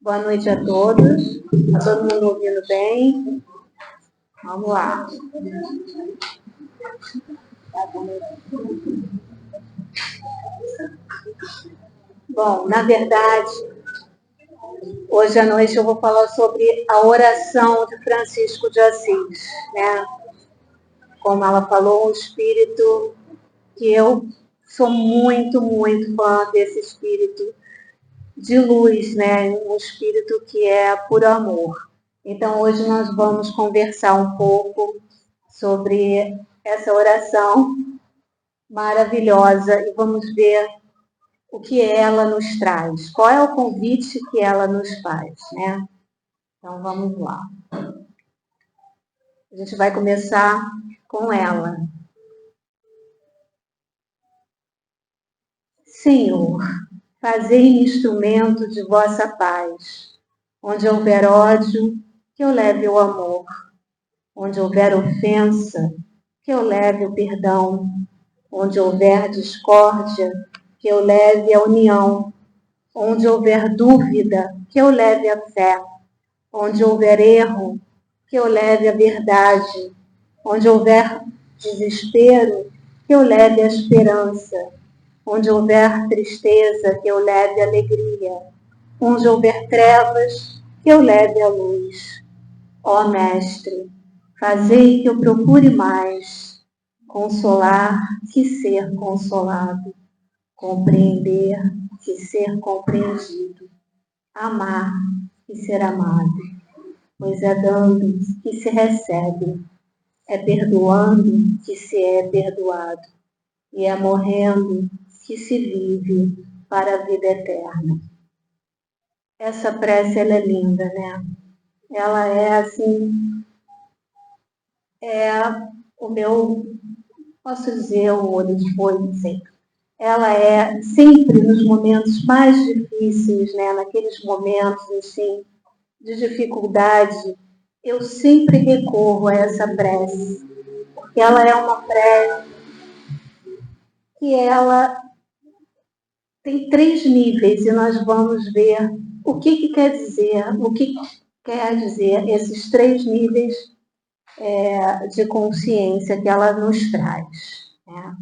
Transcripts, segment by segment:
Boa noite a todos. Está todo mundo ouvindo bem? Vamos lá. Bom, na verdade, hoje à noite eu vou falar sobre a oração de Francisco de Assis, né? Como ela falou, um espírito que eu sou muito, muito fã desse espírito de luz, né? Um espírito que é por amor. Então, hoje nós vamos conversar um pouco sobre essa oração maravilhosa e vamos ver o que ela nos traz, qual é o convite que ela nos faz, né? Então, vamos lá. A gente vai começar com ela. Senhor, fazei instrumento de vossa paz. Onde houver ódio, que eu leve o amor. Onde houver ofensa, que eu leve o perdão. Onde houver discórdia, que eu leve a união. Onde houver dúvida, que eu leve a fé. Onde houver erro, que eu leve a verdade. Onde houver desespero, que eu leve a esperança. Onde houver tristeza, que eu leve a alegria. Onde houver trevas, que eu leve a luz. Ó Mestre, fazei que eu procure mais consolar que ser consolado, compreender que ser compreendido, amar que ser amado, pois é dando que se recebe, é perdoando que se é perdoado, e é morrendo que se vive para a vida eterna. Essa prece, ela é linda, né? Ela é assim, é o meu, posso dizer, o olho de fogo, sim. Ela é sempre nos momentos mais difíceis, né? Naqueles momentos, assim, de dificuldade, eu sempre recorro a essa prece, porque ela é uma prece que ela tem 3 níveis e nós vamos ver o que quer dizer, o que quer dizer esses 3 níveis de consciência que ela nos traz, né?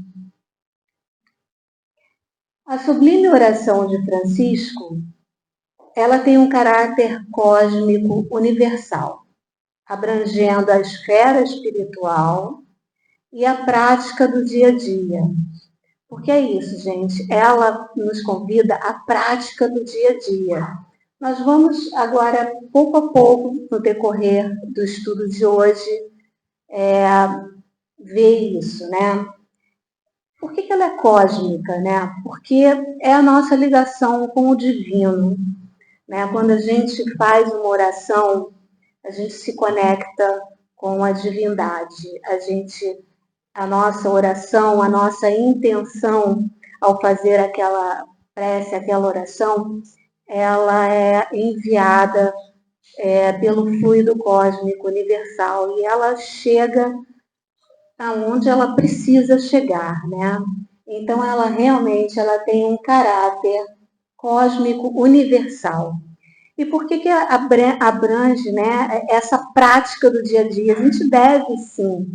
A sublime oração de Francisco, ela tem um caráter cósmico universal, abrangendo a esfera espiritual e a prática do dia a dia. Porque é isso, gente, ela nos convida à prática do dia a dia. Nós vamos agora, pouco a pouco, no decorrer do estudo de hoje, ver isso, né? Por que ela é cósmica, né? Porque é a nossa ligação com o divino, né? Quando a gente faz uma oração, a gente se conecta com a divindade. A nossa oração, a nossa intenção ao fazer aquela prece, aquela oração, ela é enviada pelo fluido cósmico universal e ela chega aonde ela precisa chegar, né? Então ela realmente tem um caráter cósmico universal. E por que abrange, né, essa prática do dia a dia? A gente deve sim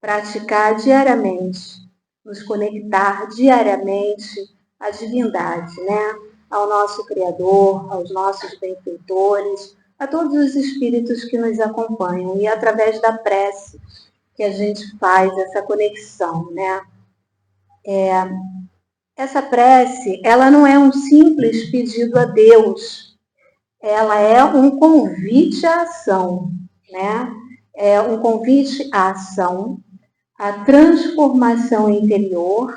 praticar diariamente, nos conectar diariamente à divindade, né? Ao nosso Criador, aos nossos benfeitores, a todos os espíritos que nos acompanham. E através da prece que a gente faz essa conexão, né? Essa prece, ela não é um simples pedido a Deus, ela é um convite à ação, né? É um convite à ação, à transformação interior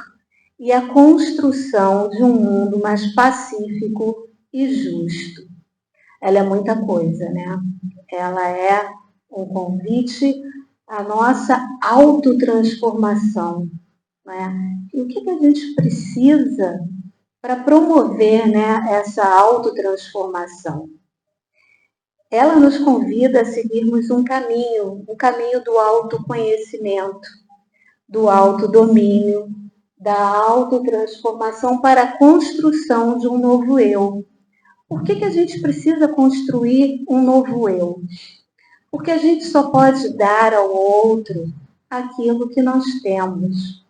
e à construção de um mundo mais pacífico e justo. Ela é muita coisa, né? Ela é um convite à nossa autotransformação, né? E o que a gente precisa para promover, né, essa autotransformação? Ela nos convida a seguirmos um caminho do autoconhecimento, do autodomínio, da autotransformação para a construção de um novo eu. Por que a gente precisa construir um novo eu? Porque a gente só pode dar ao outro aquilo que nós temos.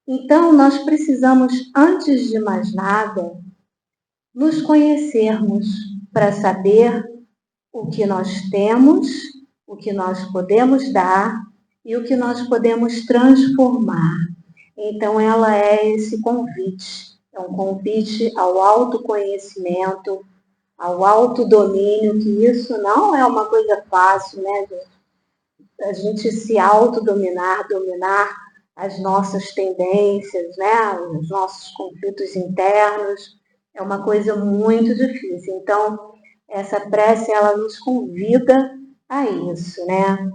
Então, nós precisamos, antes de mais nada, nos conhecermos para saber o que nós temos, o que nós podemos dar e o que nós podemos transformar. Então, ela é esse convite. É um convite ao autoconhecimento, ao autodomínio, que isso não é uma coisa fácil, né, gente? A gente se autodominar, dominar as nossas tendências, né, os nossos conflitos internos, é uma coisa muito difícil. Então, essa prece, ela nos convida a isso, né?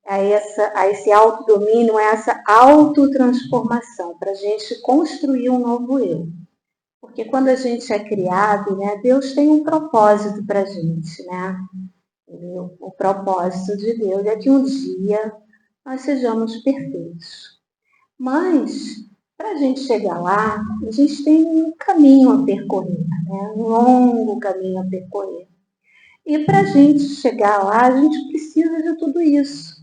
A esse autodomínio, a essa autotransformação, para a gente construir um novo eu. Porque quando a gente é criado, né, Deus tem um propósito para a gente, né? O propósito de Deus é que um dia nós sejamos perfeitos. Mas, para a gente chegar lá, a gente tem um caminho a percorrer, né? Um longo caminho a percorrer. E para a gente chegar lá, a gente precisa de tudo isso.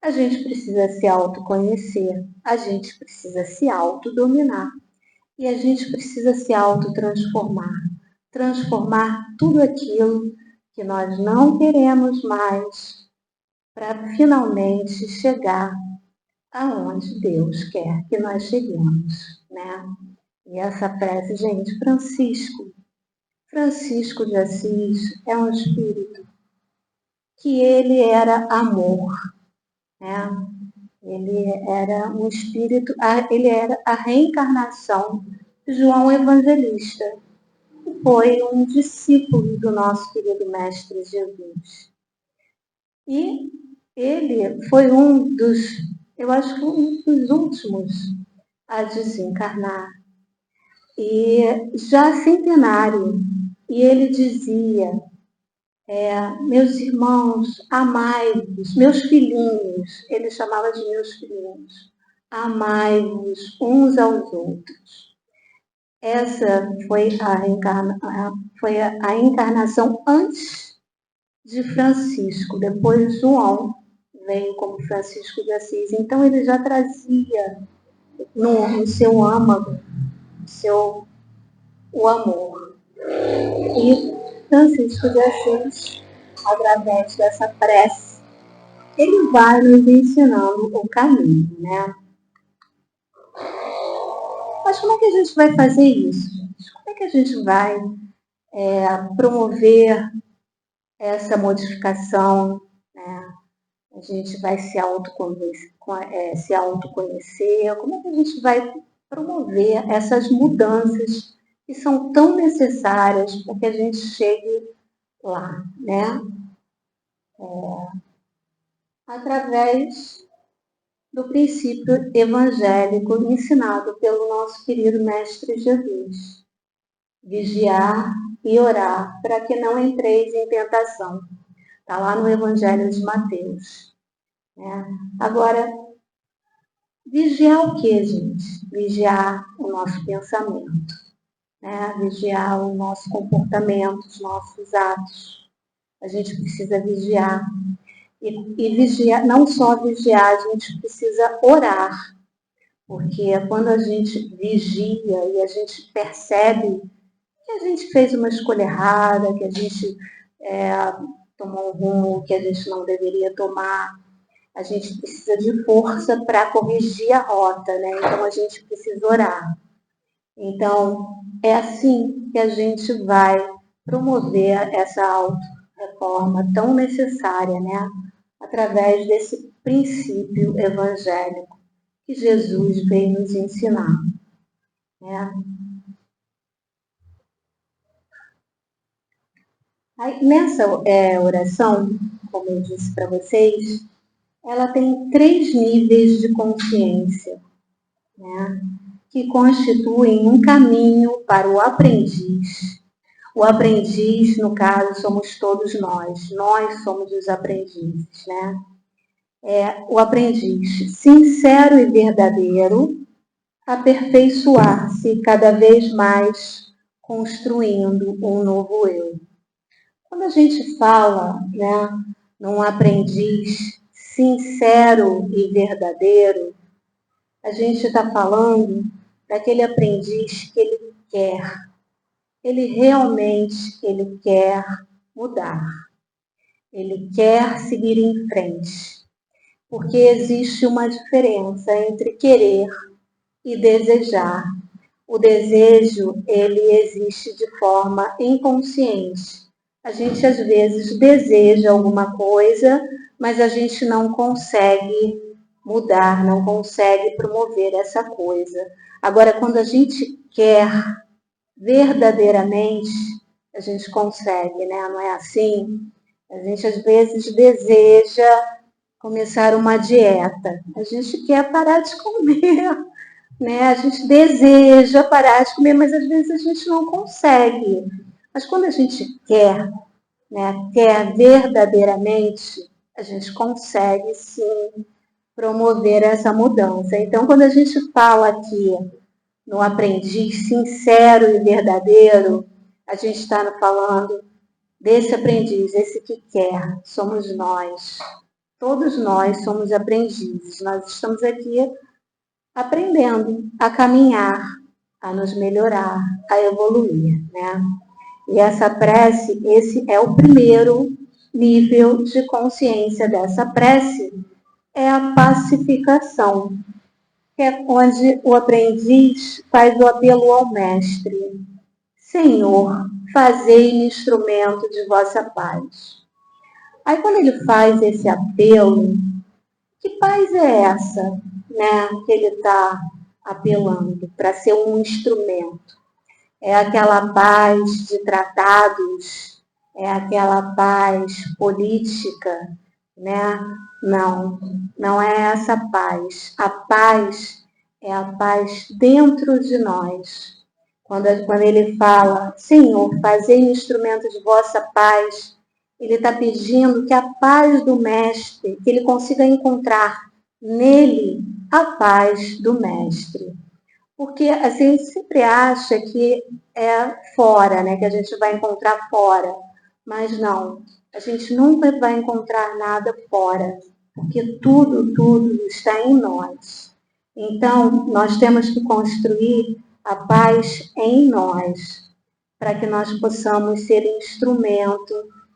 A gente precisa se autoconhecer, a gente precisa se autodominar e a gente precisa se autotransformar. Transformar tudo aquilo que nós não queremos mais para finalmente chegar aonde Deus quer que nós cheguemos, né? E essa prece, gente, Francisco de Assis é um espírito que ele era amor, né? Ele era um espírito, ele era a reencarnação de João Evangelista, que foi um discípulo do nosso querido Mestre Jesus. E ele foi eu acho que um dos últimos a desencarnar. E já centenário, e ele dizia, meus irmãos, amai-vos, meus filhinhos, ele chamava de meus filhinhos, amai-vos uns aos outros. Essa foi a encarnação antes de Francisco, depois João veio como Francisco de Assis. Então ele já trazia no seu âmago o amor. E Francisco de Assis, através dessa prece, ele vai nos ensinando o caminho, né? Mas como é que a gente vai fazer isso, gente? Como é que a gente vai promover essa modificação, né? A gente vai se autoconhecer, como é que a gente vai promover essas mudanças que são tão necessárias para que a gente chegue lá, né? Através do princípio evangélico ensinado pelo nosso querido Mestre Jesus. Vigiar e orar para que não entreis em tentação. Está lá no Evangelho de Mateus. Agora, vigiar o que, gente? Vigiar o nosso pensamento, vigiar o nosso comportamento, os nossos atos. A gente precisa vigiar. E vigiar, não só vigiar, a gente precisa orar. Porque quando a gente vigia e a gente percebe que a gente fez uma escolha errada, que a gente tomou um rumo que a gente não deveria tomar, a gente precisa de força para corrigir a rota, né? Então a gente precisa orar. Então é assim que a gente vai promover essa auto-reforma tão necessária, né? Através desse princípio evangélico que Jesus veio nos ensinar, né? Aí, nessa oração, como eu disse para vocês, ela tem 3 níveis de consciência, né, que constituem um caminho para o aprendiz. O aprendiz, no caso, somos todos nós somos os aprendizes, né? O aprendiz sincero e verdadeiro, aperfeiçoar-se cada vez mais construindo um novo eu. Quando a gente fala, né, num aprendiz sincero e verdadeiro, a gente está falando daquele aprendiz que ele realmente ele quer mudar, ele quer seguir em frente, porque existe uma diferença entre querer e desejar. O desejo, ele existe de forma inconsciente. A gente às vezes deseja alguma coisa, mas a gente não consegue mudar, não consegue promover essa coisa. Agora, quando a gente quer verdadeiramente, a gente consegue, né? Não é assim? A gente às vezes deseja começar uma dieta. A gente quer parar de comer, né? A gente deseja parar de comer, mas às vezes a gente não consegue. Mas quando a gente quer, né, quer verdadeiramente, a gente consegue sim promover essa mudança. Então, quando a gente fala aqui no aprendiz sincero e verdadeiro, a gente está falando desse aprendiz, esse que quer, somos nós. Todos nós somos aprendizes. Nós estamos aqui aprendendo a caminhar, a nos melhorar, a evoluir, né? E essa prece, esse é o primeiro nível de consciência dessa prece, é a pacificação, que é onde o aprendiz faz o apelo ao mestre. Senhor, fazei-me instrumento de vossa paz. Aí quando ele faz esse apelo, que paz é essa, né, que ele está apelando para ser um instrumento? É aquela paz de tratados? É aquela paz política, né? Não, não é essa paz. A paz é a paz dentro de nós. Quando ele fala, Senhor, fazei um instrumento de vossa paz, ele está pedindo que a paz do Mestre, que ele consiga encontrar nele a paz do Mestre. Porque assim, a gente sempre acha que é fora, né? Que a gente vai encontrar fora. Mas não, a gente nunca vai encontrar nada fora, porque tudo está em nós. Então, nós temos que construir a paz em nós, para que nós possamos ser instrumento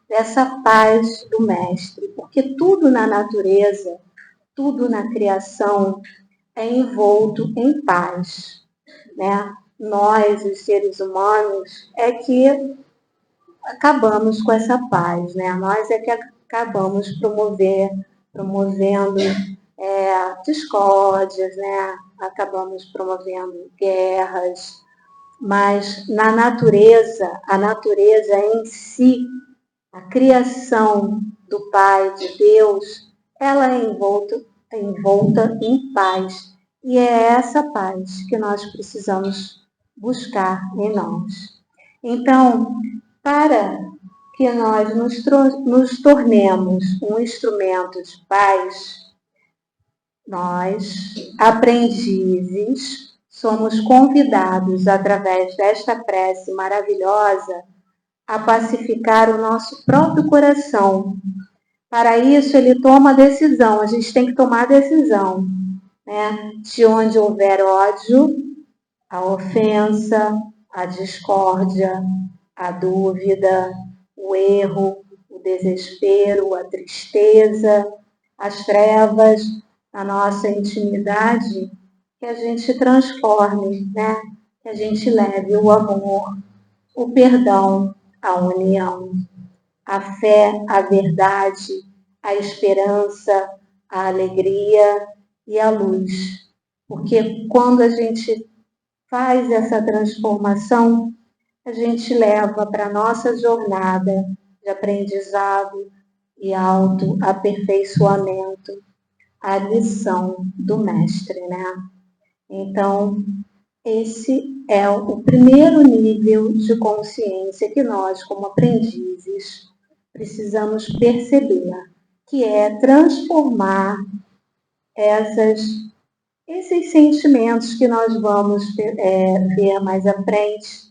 dessa paz do Mestre. Porque tudo na natureza, tudo na criação é envolto em paz, né? Nós, os seres humanos, é que acabamos com essa paz, né? Nós é que acabamos promovendo discórdias, né? Acabamos promovendo guerras, mas na natureza, a natureza em si, a criação do Pai, de Deus, ela é envolta em paz. E é essa paz que nós precisamos buscar em nós. Então, para que nós nos tornemos um instrumento de paz, nós, aprendizes, somos convidados, através desta prece maravilhosa, a pacificar o nosso próprio coração. Para isso, ele toma a decisão, a gente tem que tomar a decisão, né? De onde houver ódio, a ofensa, a discórdia, a dúvida, o erro, o desespero, a tristeza, as trevas, a nossa intimidade, que a gente transforme, né? Que a gente leve o amor, o perdão, a união, a fé, a verdade, a esperança, a alegria e a luz. Porque quando a gente faz essa transformação, a gente leva para a nossa jornada de aprendizado e autoaperfeiçoamento a lição do Mestre, né? Então, esse é o primeiro nível de consciência que nós, como aprendizes, precisamos perceber, que é transformar esses sentimentos que nós vamos ver mais à frente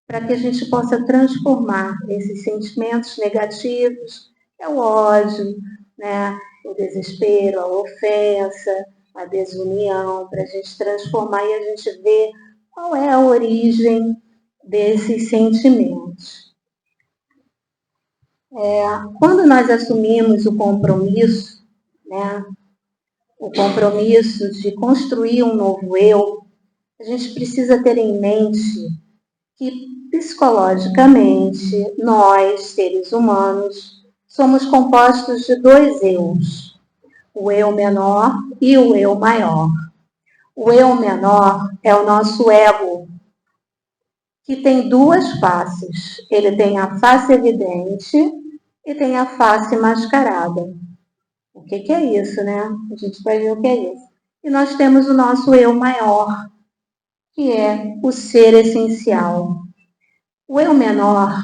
para que a gente possa transformar esses sentimentos negativos, que é o ódio, né? O desespero, a ofensa, a desunião, para a gente transformar e a gente ver qual é a origem desses sentimentos. Quando nós assumimos o compromisso, né, o compromisso de construir um novo eu, a gente precisa ter em mente que psicologicamente nós, seres humanos, somos compostos de dois eus, o eu menor e o eu maior. O eu menor é o nosso ego, que tem duas faces. Ele tem a face evidente e tem a face mascarada. O que é isso, né? A gente vai ver o que é isso. E nós temos o nosso eu maior, que é o ser essencial. O eu menor,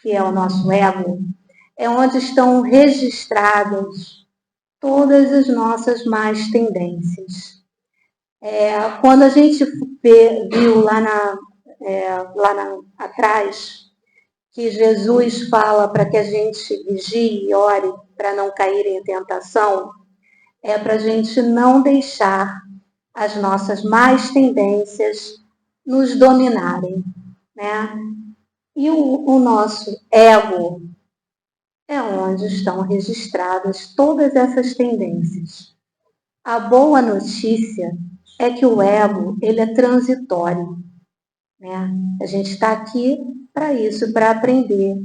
que é o nosso ego, é onde estão registradas todas as nossas más tendências. Quando a gente viu lá atrás, que Jesus fala para que a gente vigie e ore para não cair em tentação, é para a gente não deixar as nossas más tendências nos dominarem, né? E o nosso ego é onde estão registradas todas essas tendências. A boa notícia é que o ego, ele é transitório, né? A gente está aqui para isso, para aprender,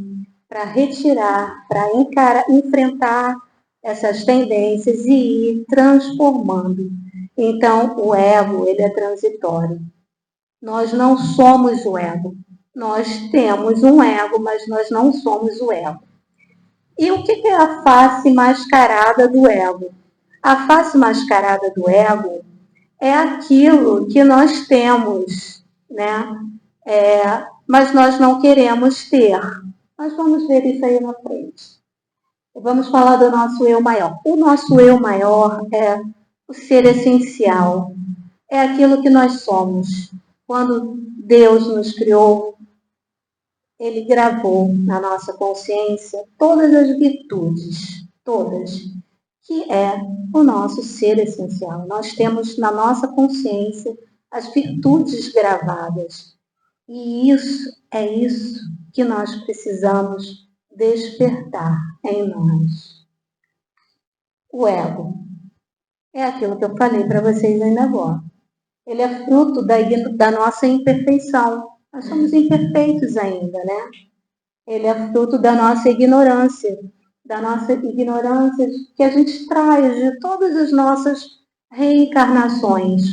para retirar, para enfrentar essas tendências e ir transformando. Então, o ego, ele é transitório. Nós não somos o ego. Nós temos um ego, mas nós não somos o ego. E o que é a face mascarada do ego? A face mascarada do ego é aquilo que nós temos, né? Mas nós não queremos ter. Nós vamos ver isso aí na frente. Vamos falar do nosso eu maior. O nosso eu maior é o ser essencial. É aquilo que nós somos. Quando Deus nos criou, Ele gravou na nossa consciência todas as virtudes, todas, que é o nosso ser essencial. Nós temos na nossa consciência as virtudes gravadas. E isso que nós precisamos despertar em nós. O ego é aquilo que eu falei para vocês ainda agora. Ele é fruto da nossa imperfeição. Nós somos imperfeitos ainda, né? Ele é fruto da nossa ignorância que a gente traz de todas as nossas reencarnações.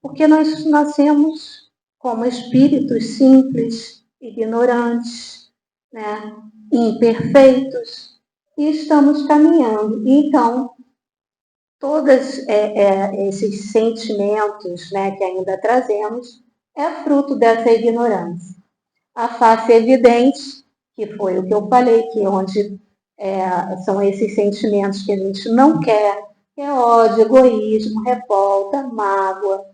Porque nós nascemos como espíritos simples, ignorantes, né? Imperfeitos, e estamos caminhando. Então, todos esses sentimentos, né, que ainda trazemos é fruto dessa ignorância. A face evidente, que foi o que eu falei, que é onde são esses sentimentos que a gente não quer, que é ódio, egoísmo, revolta, mágoa,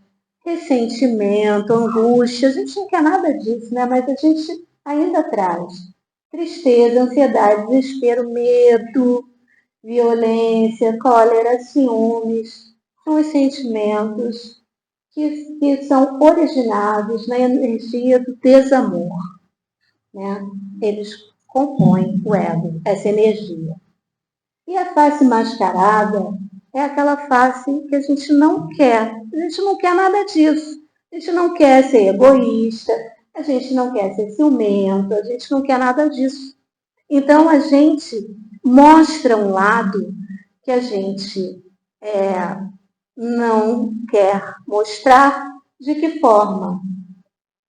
ressentimento, angústia. A gente não quer nada disso, né? Mas a gente ainda traz tristeza, ansiedade, desespero, medo, violência, cólera, ciúmes. São os sentimentos que são originados na energia do desamor, né? Eles compõem o ego, essa energia. E a face mascarada é aquela face que a gente não quer. A gente não quer nada disso. A gente não quer ser egoísta, a gente não quer ser ciumento, a gente não quer nada disso. Então, a gente mostra um lado que a gente não quer mostrar. De que forma?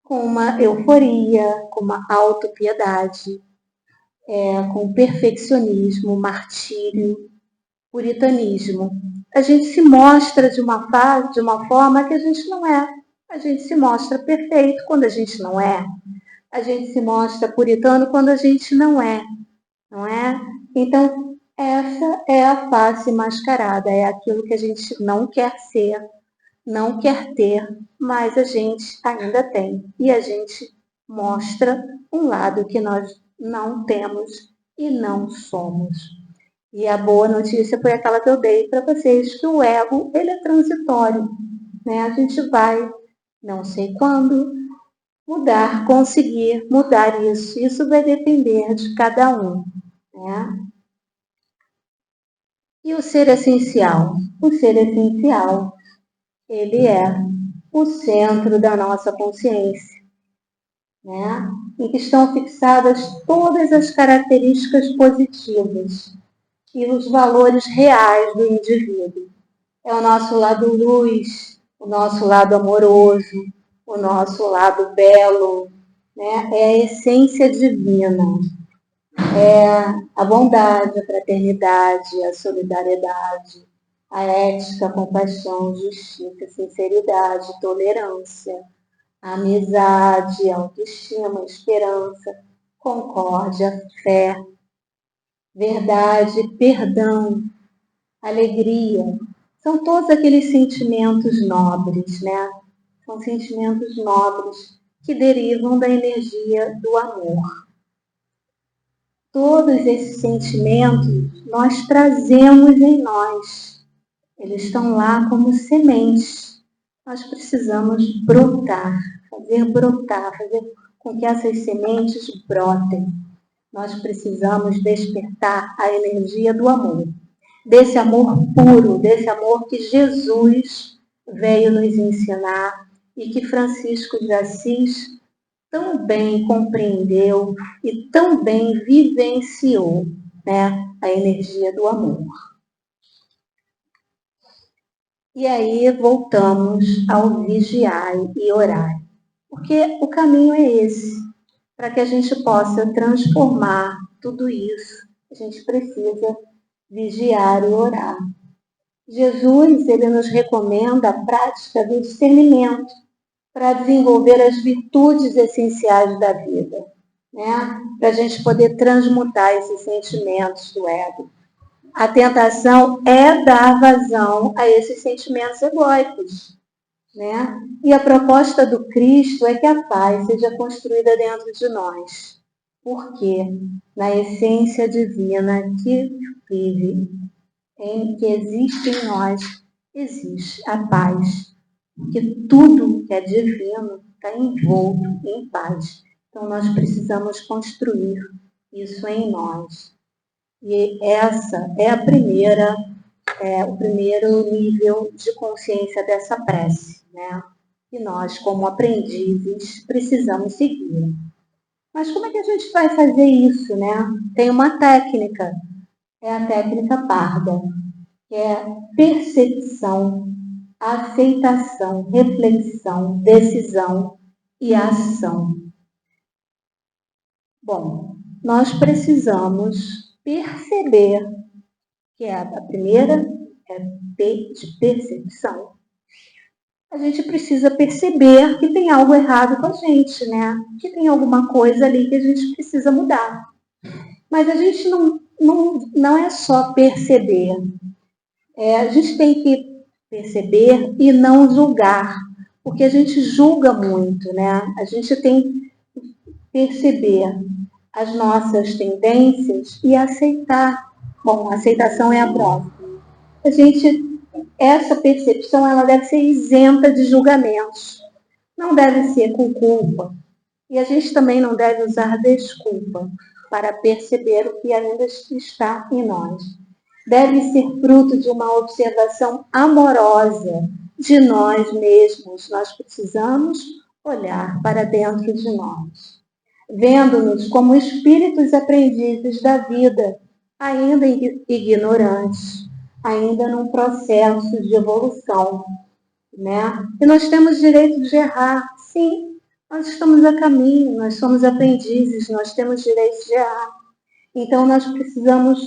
Com uma euforia, com uma autopiedade, com perfeccionismo, martírio, puritanismo. A gente se mostra de uma forma que a gente não é. A gente se mostra perfeito quando a gente não é. A gente se mostra puritano quando a gente não é. Não é? Então, essa é a face mascarada, é aquilo que a gente não quer ser, não quer ter, mas a gente ainda tem. E a gente mostra um lado que nós não temos e não somos. E a boa notícia foi aquela que eu dei para vocês, que o ego, ele é transitório, né? A gente vai, não sei quando, conseguir mudar isso. Isso vai depender de cada um, né? E o ser essencial? O ser essencial, ele é o centro da nossa consciência, né? Em que estão fixadas todas as características positivas e os valores reais do indivíduo. É o nosso lado luz, o nosso lado amoroso, o nosso lado belo, né? É a essência divina. É a bondade, a fraternidade, a solidariedade, a ética, a compaixão, justiça, sinceridade, tolerância, a amizade, a autoestima, a esperança, concórdia, fé, verdade, perdão, alegria. São todos aqueles sentimentos nobres, né? São sentimentos nobres que derivam da energia do amor. Todos esses sentimentos nós trazemos em nós. Eles estão lá como sementes. Nós precisamos brotar, fazer com que essas sementes brotem. Nós precisamos despertar a energia do amor. Desse amor puro, desse amor que Jesus veio nos ensinar e que Francisco de Assis tão bem compreendeu e tão bem vivenciou, né, a energia do amor. E aí voltamos ao vigiar e orar, porque o caminho é esse. Para que a gente possa transformar tudo isso, a gente precisa vigiar e orar. Jesus, ele nos recomenda a prática do discernimento para desenvolver as virtudes essenciais da vida, né? Para a gente poder transmutar esses sentimentos do ego. A tentação é dar vazão a esses sentimentos egóicos, né? E a proposta do Cristo é que a paz seja construída dentro de nós, porque na essência divina que vive, que existe em nós, existe a paz. Porque tudo que é divino está envolto em paz. Então nós precisamos construir isso em nós. E essa é o primeiro nível de consciência dessa prece, né? Que nós, como aprendizes, precisamos seguir. Mas como é que a gente vai fazer isso, né? Tem uma técnica, é a técnica Parda, que é percepção, aceitação, reflexão, decisão e ação. Bom, nós precisamos perceber, que é a primeira é de percepção. A gente precisa perceber que tem algo errado com a gente, né? Que tem alguma coisa ali que a gente precisa mudar. Mas a gente não é só perceber. A gente tem que perceber e não julgar, porque a gente julga muito, né? A gente tem que perceber as nossas tendências e aceitar. Bom, a aceitação é a próxima. Essa percepção, ela deve ser isenta de julgamentos. Não deve ser com culpa. E a gente também não deve usar desculpa para perceber o que ainda está em nós. Deve ser fruto de uma observação amorosa de nós mesmos. Nós precisamos olhar para dentro de nós, vendo-nos como espíritos aprendizes da vida, ainda ignorantes, ainda num processo de evolução, né? E nós temos direito de errar, sim, nós estamos a caminho, nós somos aprendizes, nós temos direito de errar. Então nós precisamos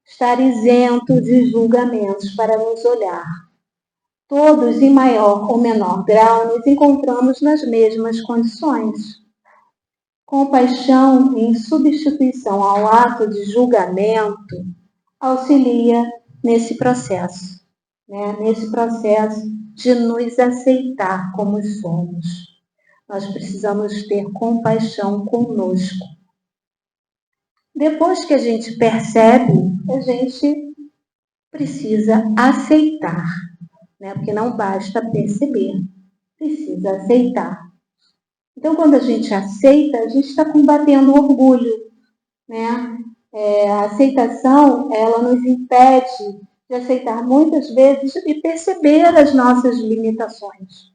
estar isentos de julgamentos para nos olhar. Todos, em maior ou menor grau, nos encontramos nas mesmas condições. Compaixão, em substituição ao ato de julgamento, auxilia nesse processo, né? Nesse processo de nos aceitar como somos. nós precisamos ter compaixão conosco. Depois que a gente percebe, a gente precisa aceitar, né? Porque não basta perceber, precisa aceitar. Então, quando a gente aceita, a gente está combatendo o orgulho, né? A aceitação, ela nos impede de aceitar muitas vezes e perceber as nossas limitações.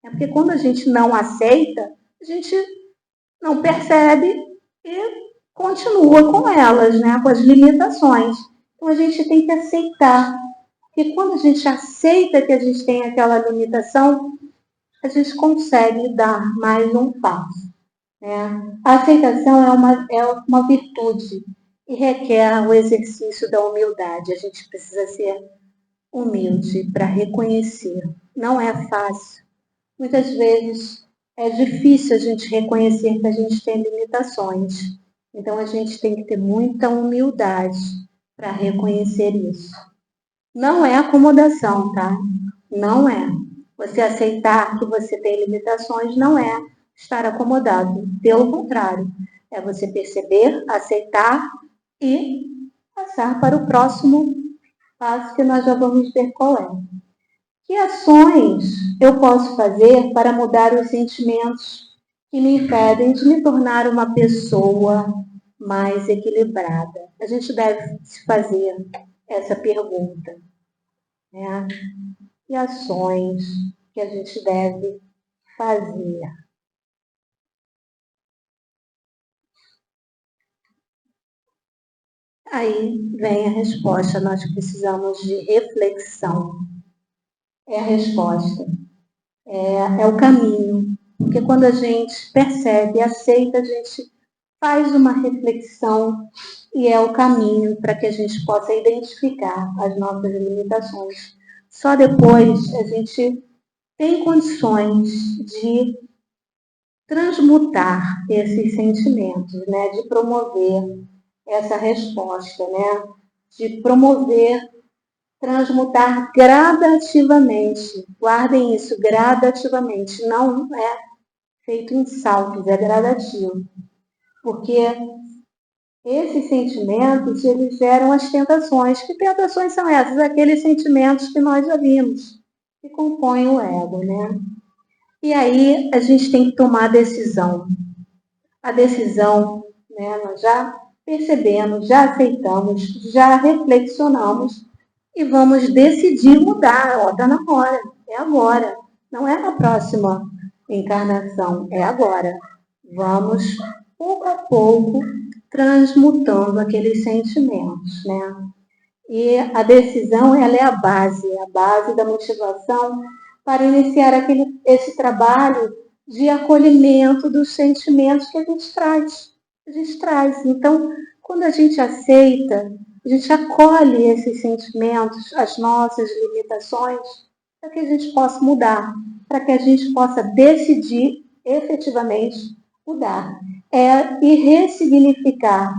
Porque quando a gente não aceita, a gente não percebe e continua com elas, né? Com as limitações. Então, a gente tem que aceitar. Porque quando a gente aceita que a gente tem aquela limitação, a gente consegue dar mais um passo. Né? A aceitação é uma virtude e requer o exercício da humildade. A gente precisa ser humilde para reconhecer. Não é fácil. Muitas vezes é difícil a gente reconhecer que a gente tem limitações. Então a gente tem que ter muita humildade para reconhecer isso. Não é acomodação, tá? Não é. Você aceitar que você tem limitações não é estar acomodado. Pelo contrário, é você perceber, aceitar e passar para o próximo passo que nós já vamos ver qual é. Que ações eu posso fazer para mudar os sentimentos que me impedem de me tornar uma pessoa mais equilibrada? A gente deve se fazer essa pergunta, né? Que ações que a gente deve fazer? Aí vem a resposta, nós precisamos de reflexão. É a resposta, é o caminho. Porque quando a gente percebe, aceita, a gente faz uma reflexão e é o caminho para que a gente possa identificar as nossas limitações. Só depois a gente tem condições de transmutar esses sentimentos, né? De promover essa resposta, né? De promover, transmutar gradativamente. Guardem isso, gradativamente. Não é feito em saltos, é gradativo. Porque esses sentimentos, eles geram as tentações. Que tentações são essas? Aqueles sentimentos que nós já vimos, que compõem o ego, né? E aí a gente tem que tomar a decisão. A decisão, né, nós já percebemos, já aceitamos, já reflexionamos e vamos decidir mudar. Está na hora, é agora. Não é na próxima encarnação, é agora. Vamos, pouco a pouco, transmutando aqueles sentimentos, né? E a decisão, ela é a base da motivação para iniciar esse trabalho de acolhimento dos sentimentos que a gente traz. Então, quando a gente aceita, a gente acolhe esses sentimentos, as nossas limitações, para que a gente possa mudar, para que a gente possa decidir efetivamente mudar. E ressignificar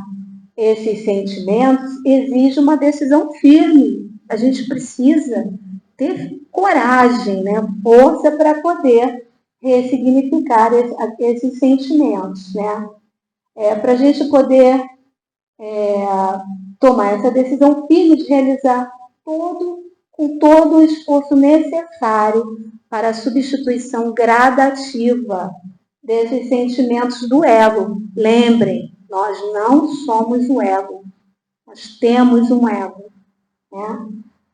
esses sentimentos exige uma decisão firme. A gente precisa ter coragem, né? Força para poder ressignificar esses sentimentos, né? Para a gente poder tomar essa decisão firme de realizar com todo o esforço necessário para a substituição gradativa desses sentimentos do ego. Lembrem, nós não somos o ego, nós temos um ego, né?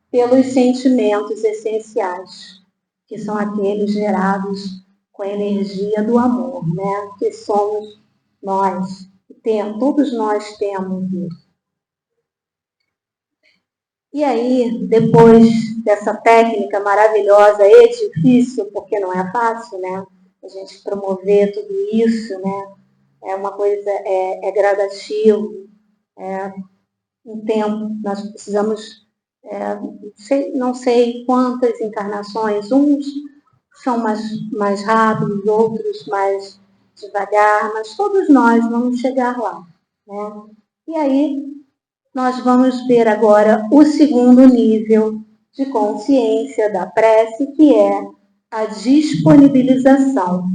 Pelos sentimentos essenciais, que são aqueles gerados com a energia do amor, né? Que somos nós, todos nós temos isso. E aí, depois dessa técnica maravilhosa e difícil, porque não é fácil, né? A gente promover tudo isso, né? É uma coisa, gradativo, um tempo, nós precisamos, não sei quantas encarnações, uns são mais rápidos, outros mais devagar, mas todos nós vamos chegar lá, né? E aí, nós vamos ver agora o segundo nível de consciência da prece, que é a disponibilização.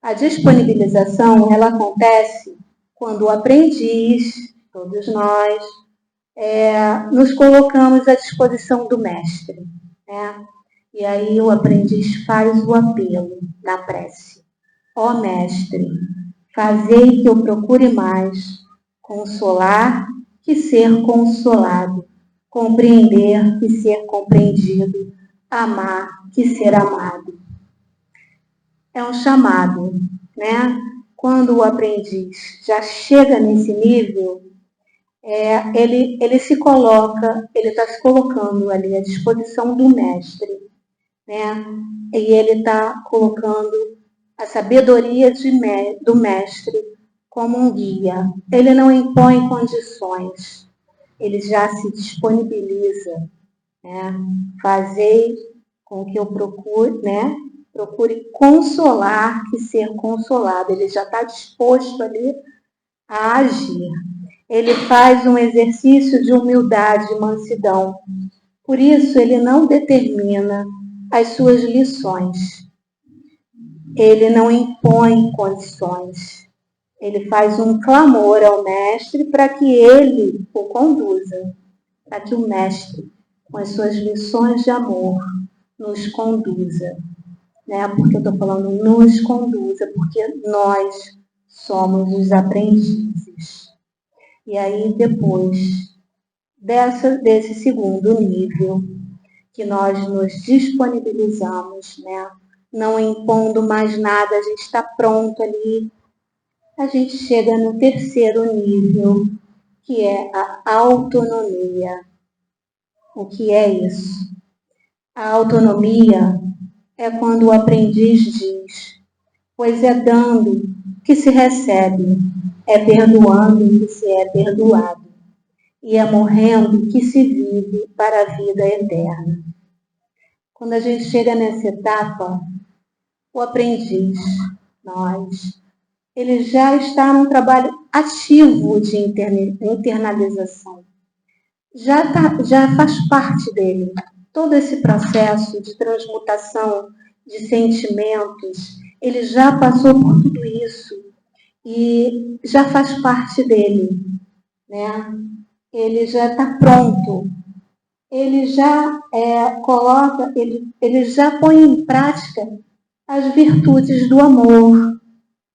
A disponibilização, ela acontece quando o aprendiz, todos nós, nos colocamos à disposição do mestre, né? E aí o aprendiz faz o apelo na prece. Ó mestre, fazei que eu procure mais consolar que ser consolado, compreender que ser compreendido, amar que ser amado. É um chamado, né? Quando o aprendiz já chega nesse nível, ele se coloca, ele está se colocando ali à disposição do mestre, né? E ele está colocando a sabedoria do mestre como um guia. Ele não impõe condições, ele já se disponibiliza, né? Fazei com que eu procure, né? Procure consolar que ser consolado. Ele já está disposto ali a agir. Ele faz um exercício de humildade e mansidão. Por isso, ele não determina as suas lições. Ele não impõe condições. Ele faz um clamor ao mestre para que ele o conduza, para que o mestre, com as suas lições de amor, nos conduza. Né? Porque eu estou falando nos conduza, porque nós somos os aprendizes. E aí, depois desse segundo nível, que nós nos disponibilizamos, né? Não impondo mais nada, a gente está pronto ali, a gente chega no terceiro nível, que é a autonomia. O que é isso? A autonomia é quando o aprendiz diz: pois é dando que se recebe, é perdoando que se é perdoado, e é morrendo que se vive para a vida eterna. Quando a gente chega nessa etapa, o aprendiz, nós, ele já está num trabalho ativo de internalização. Já faz parte dele. Todo esse processo de transmutação de sentimentos, ele já passou por tudo isso e já faz parte dele, né? Ele já está pronto. Ele já coloca, ele já põe em prática as virtudes do amor,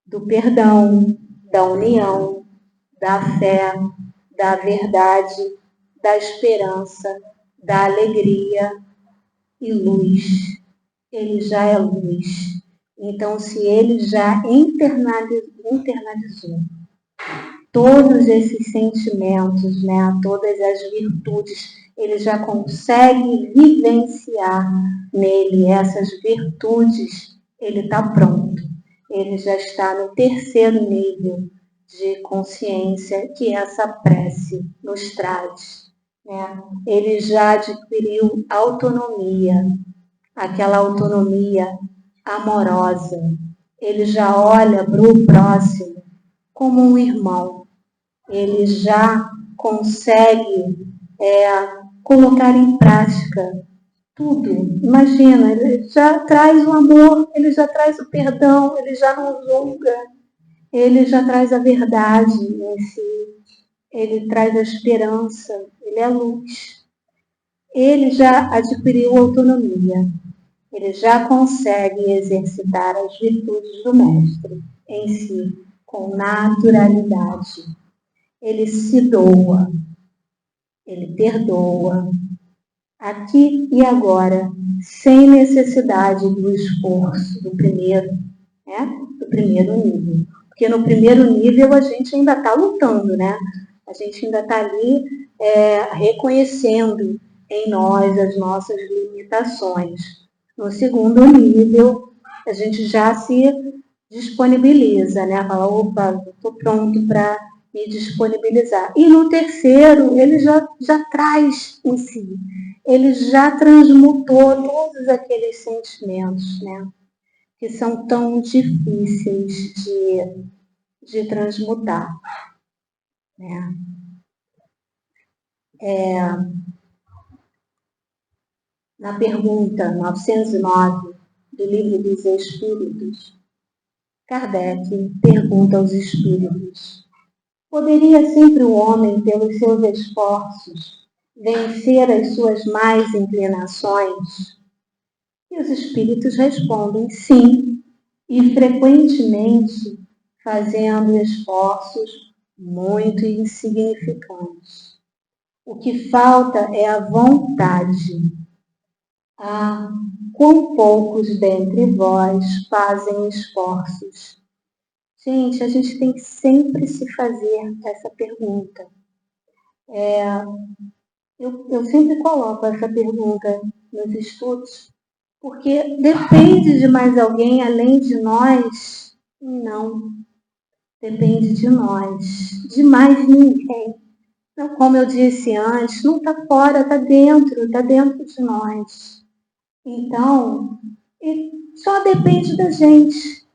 do perdão, da união, da fé, da verdade, da esperança, da alegria e luz. Ele já é luz. Então, se ele já internalizou todos esses sentimentos, né, todas as virtudes, ele já consegue vivenciar nele essas virtudes, ele está pronto. Ele já está no terceiro nível de consciência que essa prece nos traz, né? Ele já adquiriu autonomia, aquela autonomia amorosa. Ele já olha para o próximo como um irmão. Ele já consegue colocar em prática tudo. Imagina, ele já traz o amor, ele já traz o perdão, ele já não julga, ele já traz a verdade em si, ele traz a esperança, ele é luz. Ele já adquiriu autonomia, ele já consegue exercitar as virtudes do mestre em si, com naturalidade. Ele se doa, ele perdoa, aqui e agora, sem necessidade do esforço do primeiro, né? Do primeiro nível. Porque no primeiro nível a gente ainda está lutando, né? A gente ainda está ali reconhecendo em nós as nossas limitações. No segundo nível, a gente já se disponibiliza, né? Fala, opa, estou pronto para me disponibilizar. E no terceiro, ele já traz em si, ele já transmutou todos aqueles sentimentos, né? Que são tão difíceis de transmutar, né? Na pergunta 909 do Livro dos Espíritos, Kardec pergunta aos espíritos: poderia sempre o homem, pelos seus esforços, vencer as suas más inclinações? E os espíritos respondem sim, e frequentemente fazendo esforços muito insignificantes. O que falta é a vontade. Ah, quão poucos dentre vós fazem esforços. Gente, a gente tem que sempre se fazer essa pergunta. Eu sempre coloco essa pergunta nos estudos, porque depende de mais alguém além de nós? Não, depende de nós, de mais ninguém. Então, como eu disse antes, não está fora, está dentro de nós. Então, só depende da gente.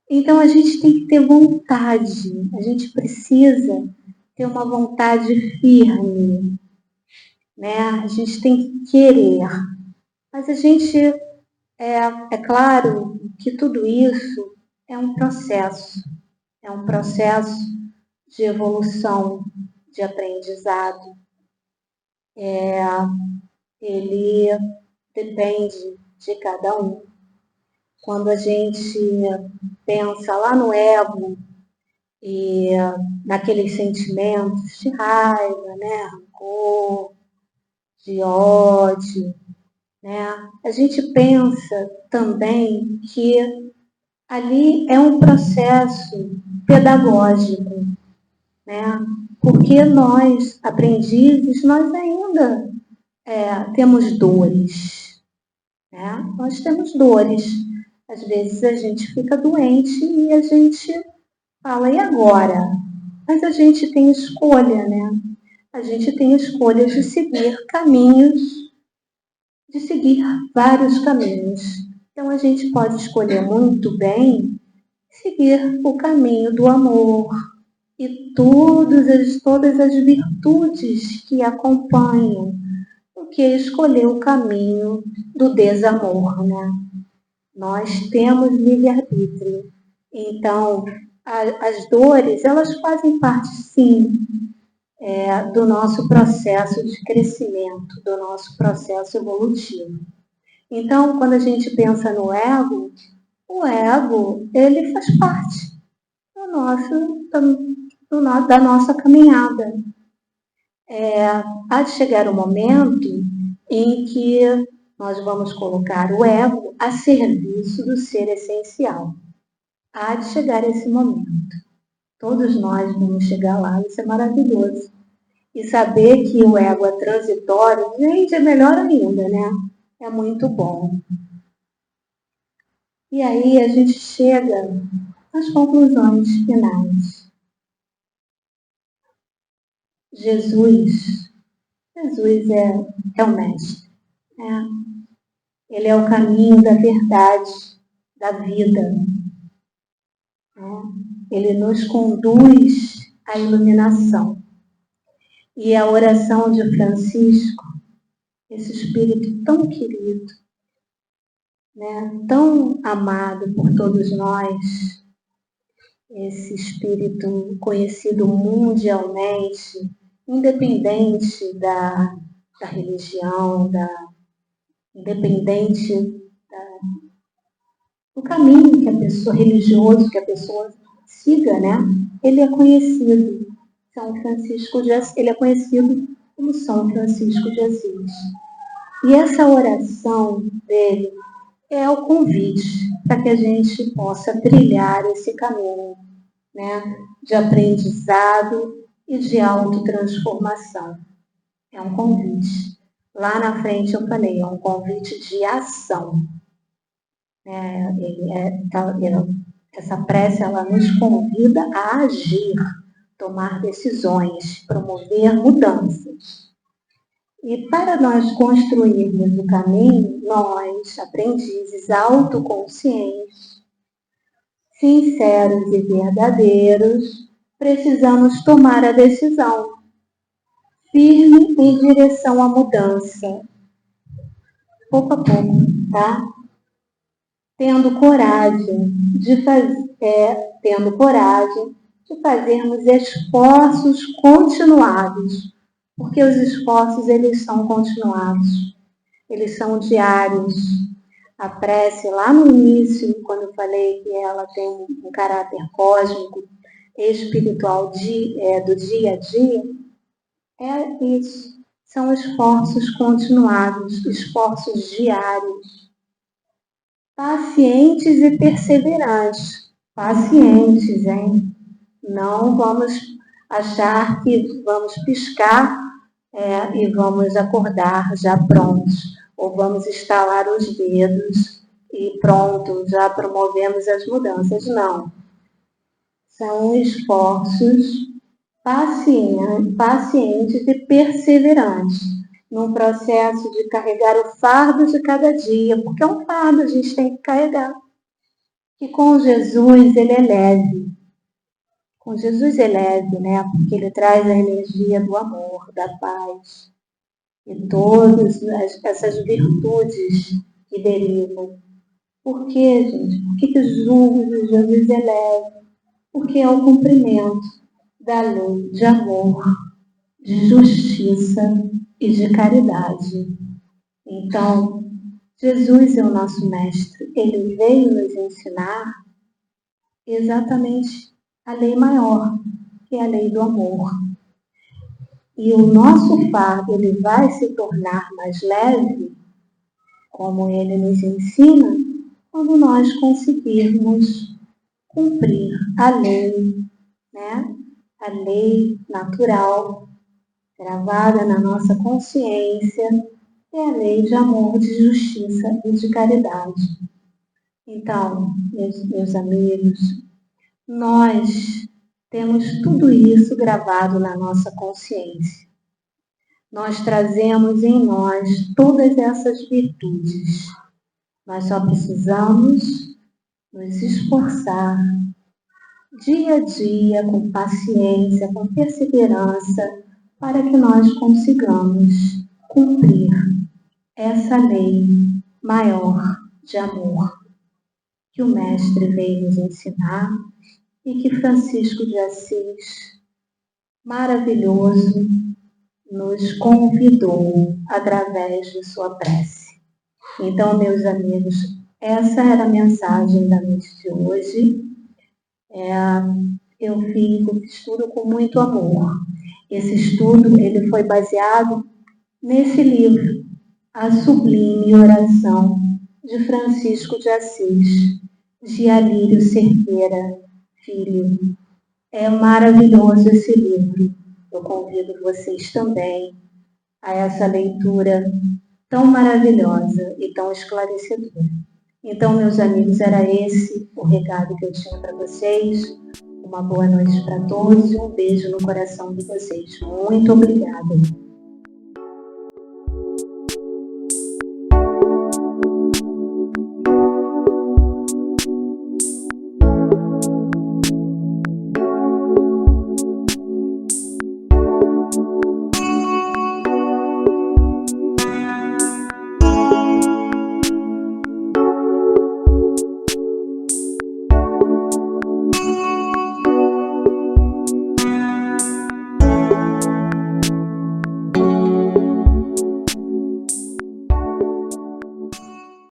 Então, a gente tem que ter vontade, a gente precisa ter uma vontade firme, né? A gente tem que querer. Mas a gente, é claro que tudo isso é um processo de evolução, de aprendizado. Ele depende de cada um. Quando a gente pensa lá no ego e naqueles sentimentos de raiva, né, rancor, de ódio, né, a gente pensa também que ali é um processo pedagógico, né, porque nós, aprendizes, nós ainda temos dores, né? Nós temos dores. Às vezes a gente fica doente e a gente fala, e agora? Mas a gente tem escolha, né? A gente tem escolhas de seguir caminhos, de seguir vários caminhos. Então a gente pode escolher muito bem seguir o caminho do amor e todas as virtudes que acompanham, do que escolher o caminho do desamor, né? Nós temos livre-arbítrio. Então, as dores, elas fazem parte, sim, do nosso processo de crescimento, do nosso processo evolutivo. Então, quando a gente pensa no ego, o ego, ele faz parte da nossa caminhada. Há de chegar o momento em que nós vamos colocar o ego a serviço do ser essencial. Há de chegar esse momento. Todos nós vamos chegar lá, isso é maravilhoso. E saber que o ego é transitório, gente, é melhor ainda, né? É muito bom. E aí a gente chega às conclusões finais. Jesus é o mestre. Ele é o caminho da verdade, da vida. Ele nos conduz à iluminação. E a oração de Francisco, esse espírito tão querido, né, tão amado por todos nós, esse espírito conhecido mundialmente, independente da religião, independente do caminho que a pessoa, religioso que a pessoa siga, né? Ele é conhecido. São Francisco de Assis, ele é conhecido como São Francisco de Assis. E essa oração dele é o convite para que a gente possa trilhar esse caminho, né, de aprendizado e de autotransformação. É um convite. Lá na frente eu falei, é um convite de ação. Essa prece, ela nos convida a agir, tomar decisões, promover mudanças. E para nós construirmos o caminho, nós, aprendizes autoconscientes, sinceros e verdadeiros, precisamos tomar a decisão, firme em direção à mudança, pouco a pouco, tá? Tendo coragem de fazer, tendo coragem de fazermos esforços continuados, porque os esforços, eles são continuados, eles são diários. A prece, lá no início, quando eu falei que ela tem um caráter cósmico, espiritual do dia a dia, é isso. São esforços continuados, esforços diários. Pacientes e perseverantes. Pacientes, hein? Não vamos achar que vamos piscar e vamos acordar já prontos. Ou vamos estalar os dedos e pronto, já promovemos as mudanças. Não. São esforços pacientes e perseverantes num processo de carregar o fardo de cada dia, porque é um fardo, a gente tem que carregar. E com Jesus ele é leve. Com Jesus é leve, né? Porque ele traz a energia do amor, da paz e todas essas virtudes que derivam. Por quê, gente? Por que o jugo de Jesus é leve? Porque é o cumprimento da lei de amor, de justiça e de caridade. Então, Jesus é o nosso mestre. Ele veio nos ensinar exatamente a lei maior, que é a lei do amor. E o nosso fardo, ele vai se tornar mais leve, como ele nos ensina, quando nós conseguirmos cumprir a lei, né? A lei natural, gravada na nossa consciência, é a lei de amor, de justiça e de caridade. Então, meus amigos, nós temos tudo isso gravado na nossa consciência. Nós trazemos em nós todas essas virtudes. Nós só precisamos nos esforçar dia a dia, com paciência, com perseverança, para que nós consigamos cumprir essa lei maior de amor que o Mestre veio nos ensinar e que Francisco de Assis, maravilhoso, nos convidou através de sua prece. Então, meus amigos, essa era a mensagem da noite de hoje. Eu fiz esse estudo com muito amor. Esse estudo ele foi baseado nesse livro, A Sublime Oração de Francisco de Assis, de Alírio Cerqueira Filho. É maravilhoso esse livro. Eu convido vocês também a essa leitura tão maravilhosa e tão esclarecedora. Então, meus amigos, era esse o recado que eu tinha para vocês. Uma boa noite para todos e um beijo no coração de vocês. Muito obrigada.